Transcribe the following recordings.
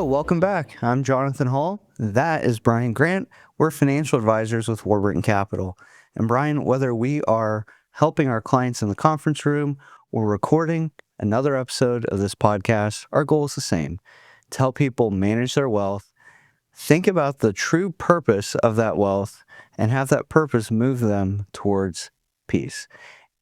Hello, welcome back. I'm Jonathan Hall. That is Brian Grant. We're financial advisors with Warburton Capital. And Brian, whether we are helping our clients in the conference room or recording another episode of this podcast, our goal is the same: to help people manage their wealth, think about the true purpose of that wealth, and have that purpose move them towards peace.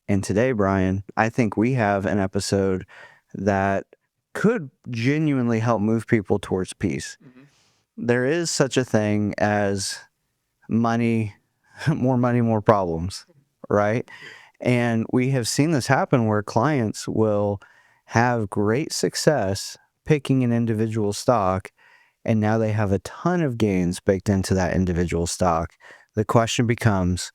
And today, Brian, I think we have an episode that could genuinely help move people towards peace. There is such a thing as money, more problems, right? And we have seen this happen where clients will have great success picking an individual stock, and now they have a ton of gains baked into that individual stock. The question becomes,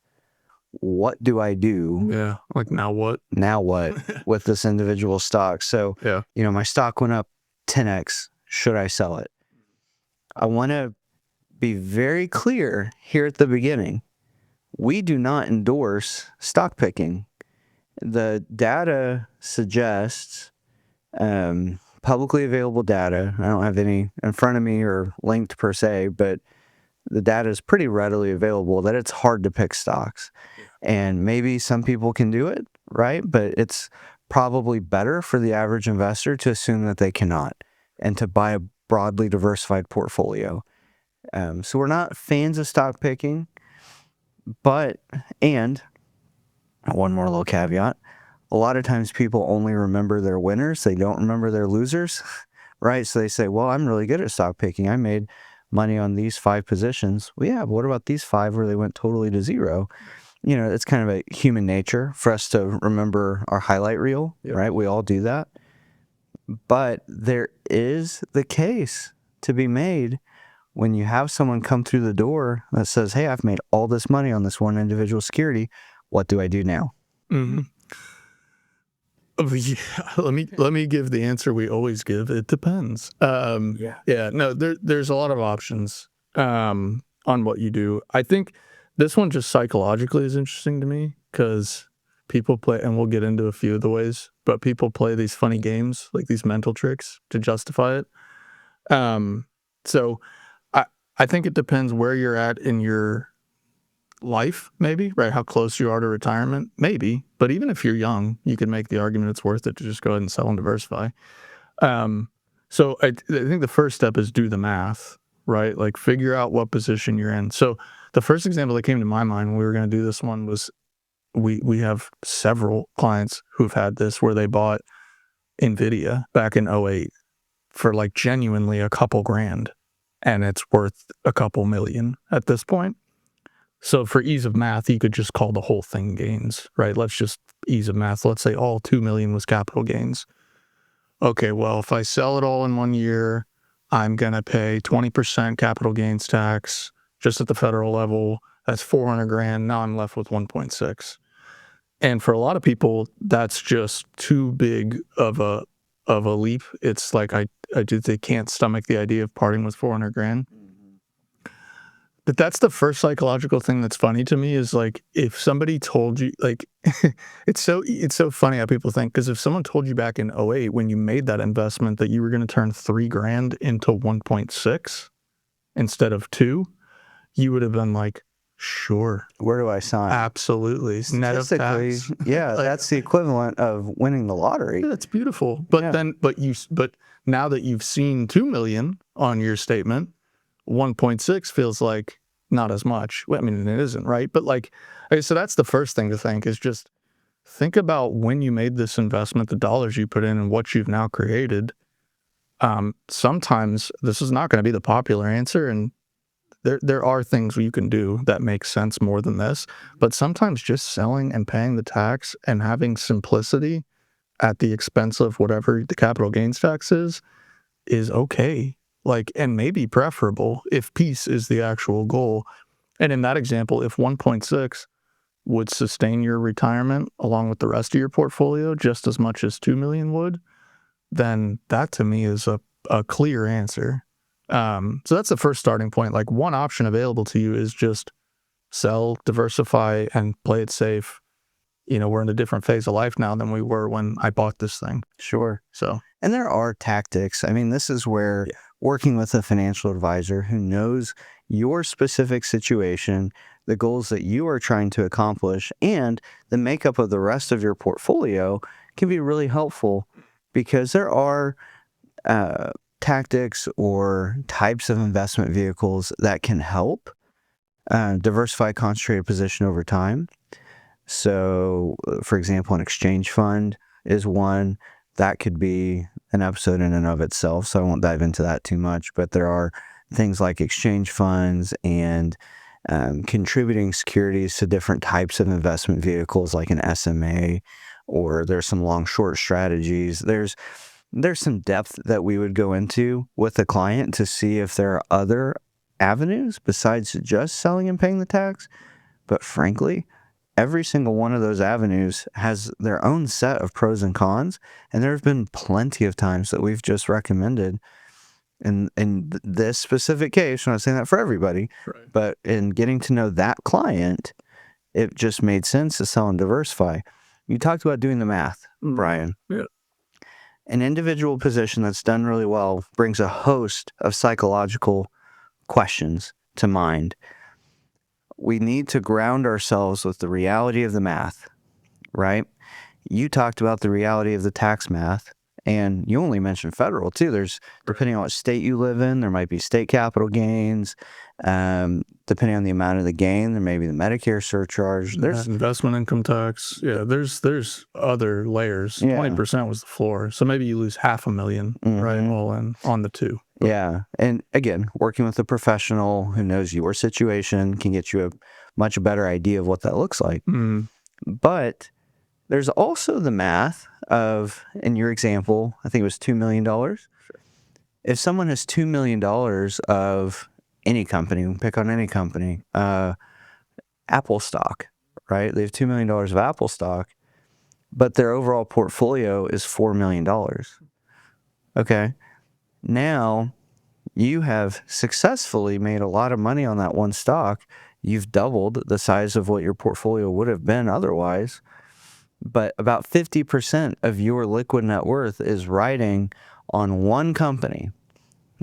what do I do? Yeah, like now what? Now what with this individual stock? So, Yeah. my stock went up 10x. Should I sell it? I want to be very clear here at the beginning. We do not endorse stock picking. The data suggests, publicly available data, I don't have any in front of me or linked per se, but the data is pretty readily available that it's hard to pick stocks. And maybe some people can do it, right? But it's probably better for the average investor to assume that they cannot and to buy a broadly diversified portfolio. So we're not fans of stock picking, and one more little caveat: a lot of times people only remember their winners. They don't remember their losers, right? So they say, well, I'm really good at stock picking. I made money on these 5 positions. Well, yeah, but what about these 5 where they went totally to zero? It's kind of a human nature for us to remember our highlight reel, right? We all do that. But there is the case to be made when you have someone come through the door that says, hey, I've made all this money on this one individual security. What do I do now? Mm-hmm. Yeah, let me give the answer we always give. It depends. No, there's a lot of options on what you do. I think this one just psychologically is interesting to me because people play, and we'll get into a few of the ways, but people play these funny games, like these mental tricks to justify it. So I think it depends where you're at in your life, maybe, right? How close you are to retirement, maybe. But even if you're young, you can make the argument it's worth it to just go ahead and sell and diversify. So I think the first step is do the math, right? Like figure out what position you're in. So the first example that came to my mind when we were going to do this one was we have several clients who've had this where they bought NVIDIA back in 2008 for like genuinely a couple grand, and it's worth a couple million at this point. So for ease of math, you could just call the whole thing gains, right? Let's just ease of math. Let's say all 2 million was capital gains. Okay, well, if I sell it all in 1 year, I'm going to pay 20% capital gains tax just at the federal level. That's 400 grand. Now I'm left with 1.6. And for a lot of people, that's just too big of a leap. It's like they can't stomach the idea of parting with 400 grand. But that's the first psychological thing that's funny to me is like if somebody told you, like it's so funny how people think, because if someone told you back in 2008 when you made that investment that you were going to turn 3 grand into 1.6 instead of 2, you would have been like, sure. Where do I sign? Absolutely. Net of tax. Yeah, like, that's the equivalent of winning the lottery. Yeah, that's beautiful. But but now that you've seen 2 million on your statement, 1.6 feels like not as much. Well, I mean, it isn't, right? But so that's the first thing to think is just think about when you made this investment, the dollars you put in and what you've now created. Sometimes this is not going to be the popular answer, and there are things you can do that make sense more than this. But sometimes just selling and paying the tax and having simplicity at the expense of whatever the capital gains tax is okay. And maybe preferable if peace is the actual goal. And in that example, if 1.6 would sustain your retirement along with the rest of your portfolio just as much as 2 million would, then that to me is a clear answer. So that's the first starting point. Like one option available to you is just sell, diversify, and play it safe. We're in a different phase of life now than we were when I bought this thing. Sure. So, and there are tactics. I mean, this is where working with a financial advisor who knows your specific situation, the goals that you are trying to accomplish, and the makeup of the rest of your portfolio can be really helpful, because there are tactics or types of investment vehicles that can help diversify concentrated position over time. So, for example, an exchange fund is one. That could be an episode in and of itself, so I won't dive into that too much. But there are things like exchange funds and contributing securities to different types of investment vehicles like an SMA, or there's some long-short strategies. There's some depth that we would go into with a client to see if there are other avenues besides just selling and paying the tax. But frankly, every single one of those avenues has their own set of pros and cons, and there have been plenty of times that we've just recommended in this specific case. I'm not saying that for everybody, Right. but in getting to know that client, it just made sense to sell and diversify. You talked about doing the math, Brian. Yeah. An individual position that's done really well brings a host of psychological questions to mind. We need to ground ourselves with the reality of the math, right? You talked about the reality of the tax math, and you only mentioned federal too. There's, depending on what state you live in, there might be state capital gains. Depending on the amount of the gain, there may be the Medicare surcharge. There's investment income tax. Yeah, there's other layers. Yeah. 20% was the floor, so maybe you lose $500,000, right, all in on the two. Yeah, and again, working with a professional who knows your situation can get you a much better idea of what that looks like. But there's also the math of, in your example, I think it was $2 million. Sure. If someone has $2 million of any company, we can pick on any company, Apple stock, right? They have $2 million of Apple stock, but their overall portfolio is $4 million. Okay. Now, you have successfully made a lot of money on that one stock. You've doubled the size of what your portfolio would have been otherwise. But about 50% of your liquid net worth is riding on one company,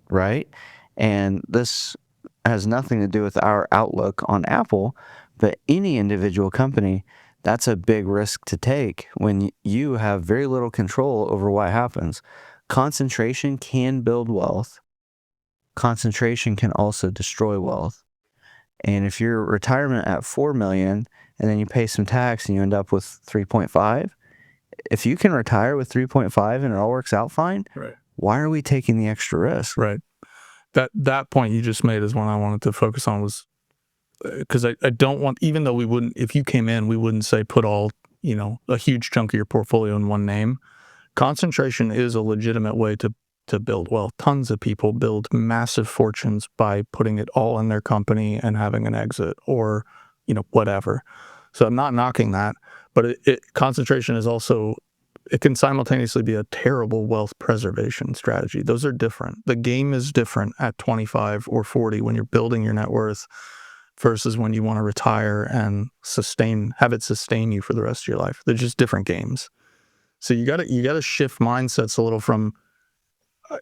right? And this has nothing to do with our outlook on Apple, but any individual company, that's a big risk to take when you have very little control over what happens. Concentration can build wealth. Concentration can also destroy wealth. And if your retirement at 4 million and then you pay some tax and you end up with 3.5, if you can retire with 3.5 and it all works out fine, right, why are we taking the extra risk? Right. That point you just made is one I wanted to focus on, was because I don't want, even though we wouldn't, if you came in, we wouldn't say put all, a huge chunk of your portfolio in one name. Concentration is a legitimate way to build wealth. Tons of people build massive fortunes by putting it all in their company and having an exit, or, whatever. So I'm not knocking that, but concentration is also, it can simultaneously be a terrible wealth preservation strategy. Those are different. The game is different at 25 or 40 when you're building your net worth versus when you want to retire and have it sustain you for the rest of your life. They're just different games. So you got to shift mindsets a little from,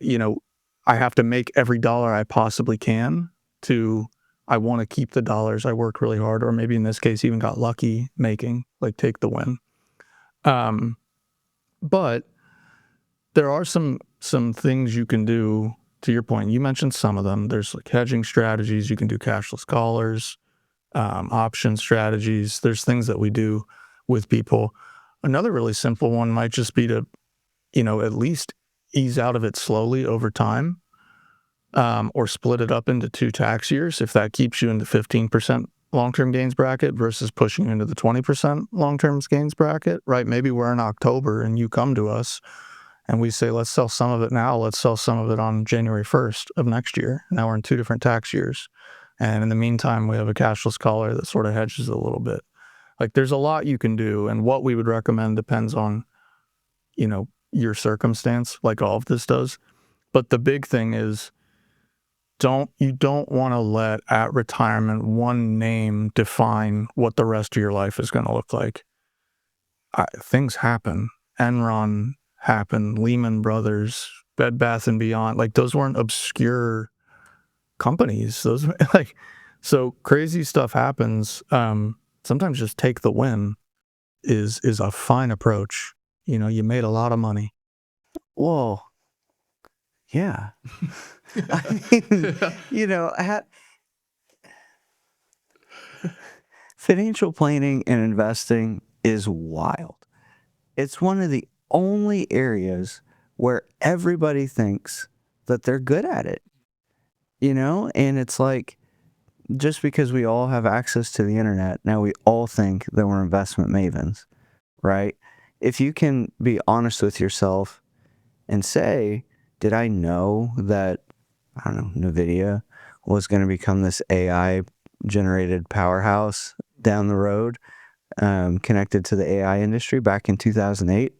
I have to make every dollar I possibly can, to I want to keep the dollars I worked really hard, or maybe in this case even got lucky making, like take the win. But there are some things you can do. To your point, you mentioned some of them. There's like hedging strategies. You can do cashless collars, option strategies. There's things that we do with people. Another really simple one might just be to, at least ease out of it slowly over time, or split it up into 2 tax years if that keeps you in the 15% long-term gains bracket versus pushing you into the 20% long-term gains bracket, right? Maybe we're in October and you come to us and we say, let's sell some of it now. Let's sell some of it on January 1st of next year. Now we're in 2 different tax years. And in the meantime, we have a cashless collar that sort of hedges a little bit. Like, there's a lot you can do. And what we would recommend depends on, your circumstance, like all of this does. But the big thing is, you don't want to let at retirement one name define what the rest of your life is going to look like. Things happen. Enron happened, Lehman Brothers, Bed Bath and Beyond. Like those weren't obscure companies. Those were like, so crazy stuff happens. Sometimes just take the win is a fine approach. You know, you made a lot of money. Well, yeah. I mean, you know, financial planning and investing is wild. It's one of the only areas where everybody thinks that they're good at it, you know? And it's like, just because we all have access to the internet, now we all think that we're investment mavens, right? If you can be honest with yourself and say, did I know that, I don't know, NVIDIA was going to become this AI generated powerhouse down the road, connected to the AI industry back in 2008?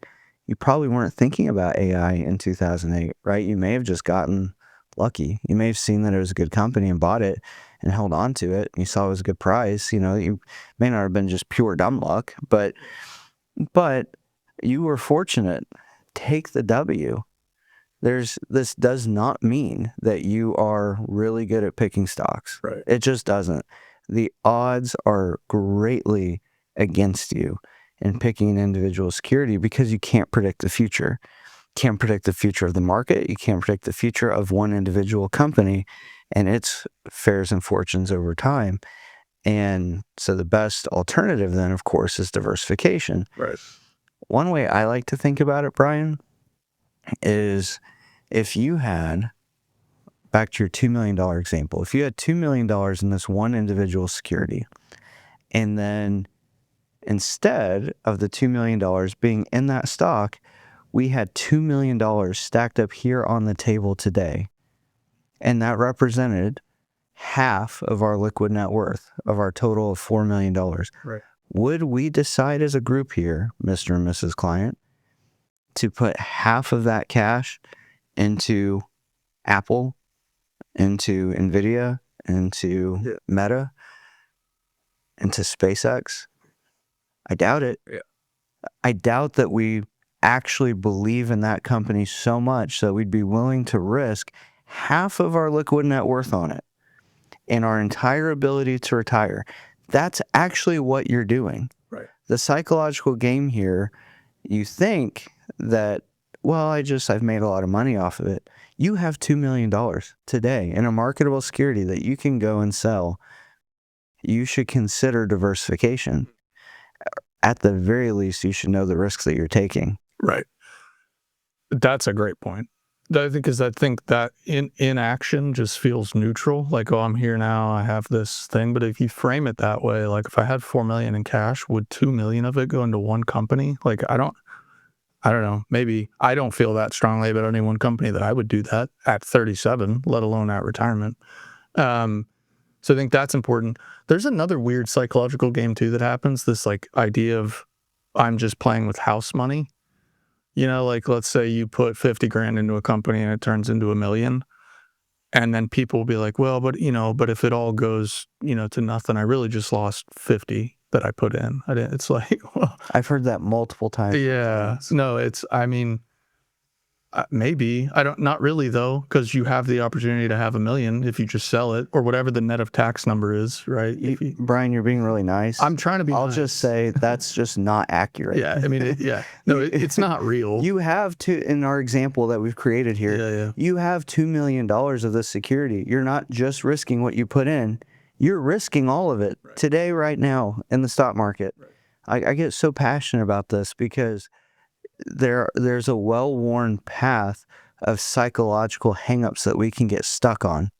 You probably weren't thinking about AI in 2008, right? You may have just gotten lucky. You may have seen that it was a good company and bought it and held on to it. You saw it was a good price. You know, you may not have been just pure dumb luck, but you were fortunate. Take the W. This does not mean that you are really good at picking stocks. Right. It just doesn't. The odds are greatly against you in picking an individual security because you can't predict the future. Can't predict the future of the market. You can't predict the future of one individual company and its fares and fortunes over time. And so the best alternative then, of course, is diversification. Right. One way I like to think about it, Brian, is if you had, back to your $2 million example, if you had $2 million in this one individual security, and then instead of the $2 million being in that stock, we had $2 million stacked up here on the table today, and that represented half of our liquid net worth of our total of $4 million. Right. Would we decide as a group here, Mr. and Mrs. Client, to put half of that cash into Apple, into NVIDIA, into Meta, into SpaceX? I doubt it. Yeah. I doubt that we actually believe in that company so much that we'd be willing to risk half of our liquid net worth on it and our entire ability to retire. That's actually what you're doing. Right. The psychological game here, you think that, well, I've made a lot of money off of it. You have $2 million today in a marketable security that you can go and sell. You should consider diversification. At the very least, you should know the risks that you're taking. Right. That's a great point. I think that inaction just feels neutral. Like, oh, I'm here now. I have this thing. But if you frame it that way, like if I had $4 million in cash, would $2 million of it go into one company? Like, I don't know. Maybe I don't feel that strongly about any one company that I would do that at 37, let alone at retirement. So I think that's important. There's another weird psychological game too that happens. This like idea of I'm just playing with house money. You know, like let's say you put 50 grand into a company and it turns into $1 million. And then people will be like, well, but if it all goes, to nothing, I really just lost 50 that I put in. It's like, well, I've heard that multiple times. Yeah. No, maybe. Not really though, because you have the opportunity to have $1 million if you just sell it or whatever the net of tax number is, right? Brian, you're being really nice. I'm trying to be I'll nice. just say that's just not accurate. Yeah. I mean, it's not real. You have in our example that we've created here, you have $2 million of this security. You're not just risking what you put in. You're risking all of it today, right now in the stock market. Right. I get so passionate about this because there's a well-worn path of psychological hangups that we can get stuck on.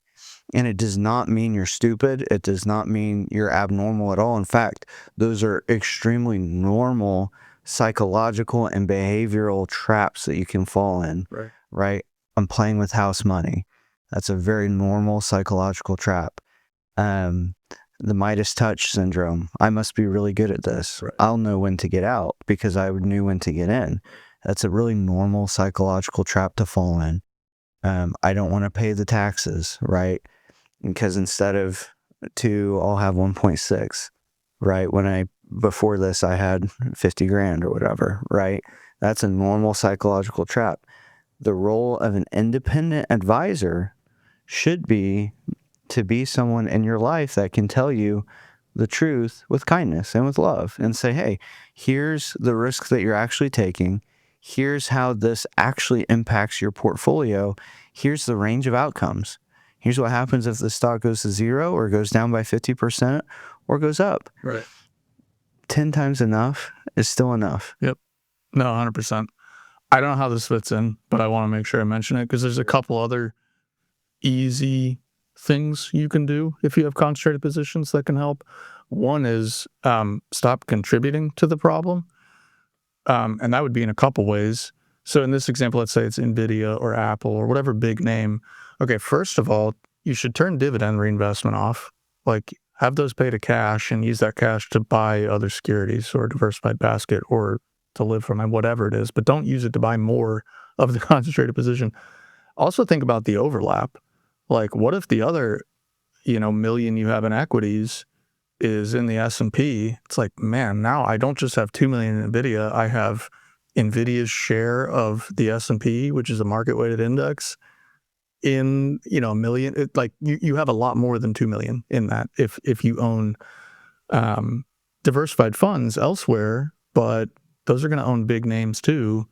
And it does not mean you're stupid. It does not mean you're abnormal at all. In fact, those are extremely normal psychological and behavioral traps that you can fall in. Right? I'm playing with house money. That's a very normal psychological trap. The Midas touch syndrome. I must be really good at this. Right. I'll know when to get out because I knew when to get in. That's a really normal psychological trap to fall in. I don't want to pay the taxes, right? Because instead of 2, I'll have 1.6, right? Before this, I had 50 grand or whatever, right? That's a normal psychological trap. The role of an independent advisor should be to be someone in your life that can tell you the truth with kindness and with love and say, hey, here's the risk that you're actually taking. Here's how this actually impacts your portfolio. Here's the range of outcomes. Here's what happens if the stock goes to zero or goes down by 50% or goes up. Right. 10 times enough is still enough. Yep. No, 100%. I don't know how this fits in, but I want to make sure I mention it because there's a couple other easy things you can do if you have concentrated positions that can help. One is stop contributing to the problem. And that would be in a couple ways. So in this example, let's say it's NVIDIA or Apple or whatever big name. Okay, first of all, you should turn dividend reinvestment off. Like have those pay to cash and use that cash to buy other securities or a diversified basket or to live from it, whatever it is. But don't use it to buy more of the concentrated position. Also think about the overlap. Like what if the other, million you have in equities is in the S&P? It's like, man, now I don't just have 2 million in NVIDIA. I have NVIDIA's share of the S&P, which is a market weighted index in, a million. You have a lot more than 2 million in that if you own diversified funds elsewhere, but those are going to own big names too,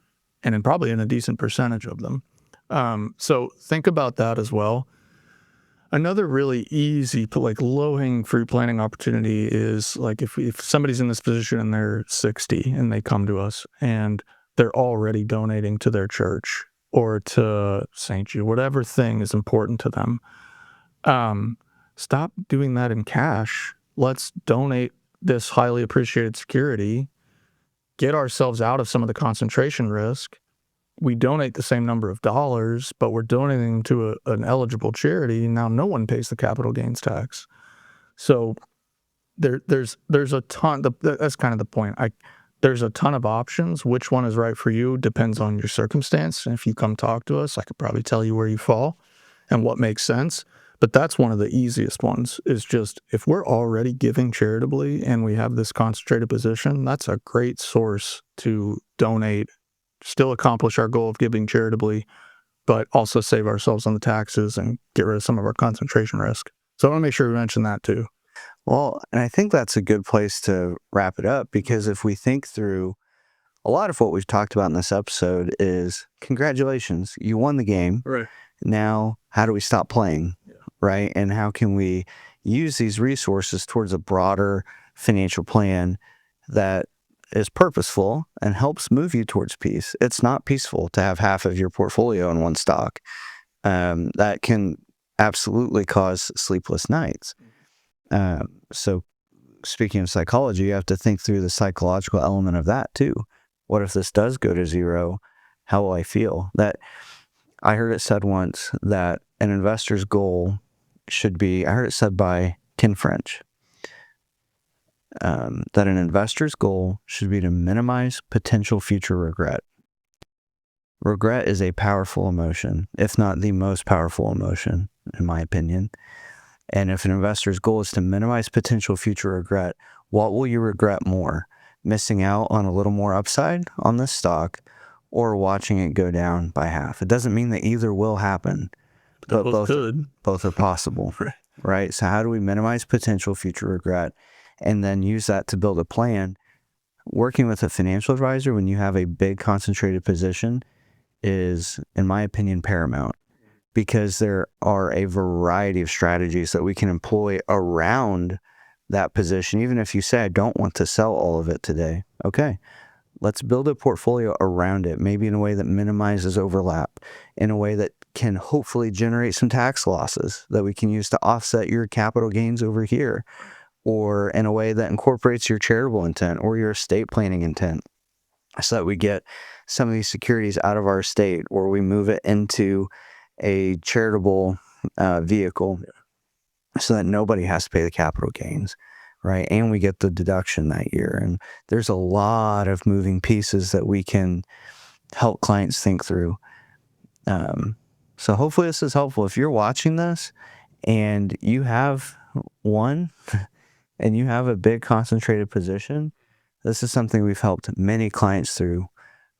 and probably in a decent percentage of them. So think about that as well. Another really easy, low-hanging fruit planning opportunity is like if somebody's in this position and they're 60 and they come to us and they're already donating to their church or to St. Jude, whatever thing is important to them, stop doing that in cash. Let's donate this highly appreciated security, get ourselves out of some of the concentration risk. We donate the same number of dollars, but we're donating to an eligible charity. Now no one pays the capital gains tax. So there's a ton. That's kind of the point. There's a ton of options. Which one is right for you depends on your circumstance. And if you come talk to us, I could probably tell you where you fall and what makes sense. But that's one of the easiest ones, is just if we're already giving charitably and we have this concentrated position, that's a great source to donate, still accomplish our goal of giving charitably, but also save ourselves on the taxes and get rid of some of our concentration risk. So I want to make sure we mention that too. Well, and I think that's a good place to wrap it up, because if we think through a lot of what we've talked about in this episode is congratulations, you won the game. Right. Now, how do we stop playing? Yeah. Right? And how can we use these resources towards a broader financial plan that is purposeful and helps move you towards peace? It's not peaceful to have half of your portfolio in one stock. That can absolutely cause sleepless nights. So speaking of psychology, you have to think through the psychological element of that too. What if this does go to zero? How will I feel? That I heard it said once that an investor's goal should be, I heard it said by Ken French, that an investor's goal should be to minimize potential future regret. Regret is a powerful emotion, if not the most powerful emotion, in my opinion. And if an investor's goal is to minimize potential future regret, what will you regret more? Missing out on a little more upside on this stock or watching it go down by half? It doesn't mean that either will happen, but both are possible. Right? So how do we minimize potential future regret and then use that to build a plan? Working with a financial advisor when you have a big concentrated position is, in my opinion, paramount, because there are a variety of strategies that we can employ around that position. Even if you say, I don't want to sell all of it today, okay, let's build a portfolio around it, maybe in a way that minimizes overlap, in a way that can hopefully generate some tax losses that we can use to offset your capital gains over here, or in a way that incorporates your charitable intent or your estate planning intent, so that we get some of these securities out of our estate, or we move it into a charitable vehicle so that nobody has to pay the capital gains, right? And we get the deduction that year. And there's a lot of moving pieces that we can help clients think through. So hopefully this is helpful. If you're watching this and you have one and you have a big concentrated position, this is something we've helped many clients through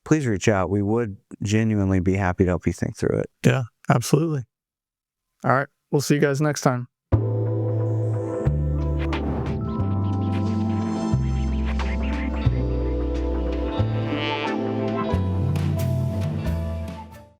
please reach out. We would genuinely be happy to help you think through it. Yeah, absolutely. All right. We'll see you guys next time.